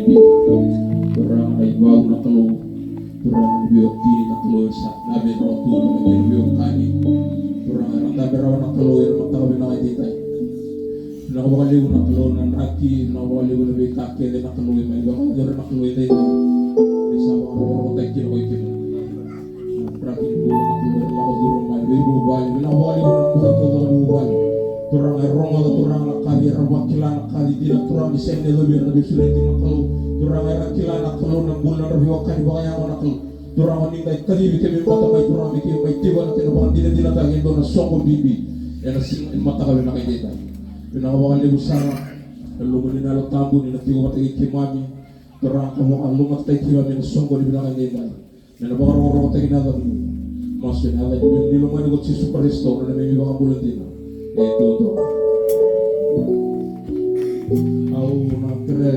bibi. Orang ay bago na kalo. Orang ay biyok kini na kalo sa nabi na otu na biyok kani. Orang ay nabi raw na kalo yung magtakabi na kay titay. Nakabakaliw na kalo na naki, nakabakaliw na biyok kakili na kalo yung may baka gano'n na kalo yung titay. Isa ba ka mga tayo kino ko'y kino. Prakin buo na kalo yung lako durong may bubali. Nakabakaliw na buhay ko na bubali. Turang ay ronga turang nakali rawak kila nakali tidak turang disende lebih nabi sulit na kalo. Turang ay rakila na kalo ng bulan rabi wakan di bakaya mo na kalo. Turang aning kay kalibi kami mata may turang may may tiba na kinabakan dila tagin do na soko bibi. Yan sing mata kami na kay dita. Pinakabakan libo sana. Lumo ni nalo tambo ni natiwa tay kimami. Turang kamo ang lumat tay kimami na soko di bilakay dita. Na nabakaro tay kinala. Mas yun ala yung nilumay ko si superstar na may mga bulan dito. Itu tuh, aku nak kerja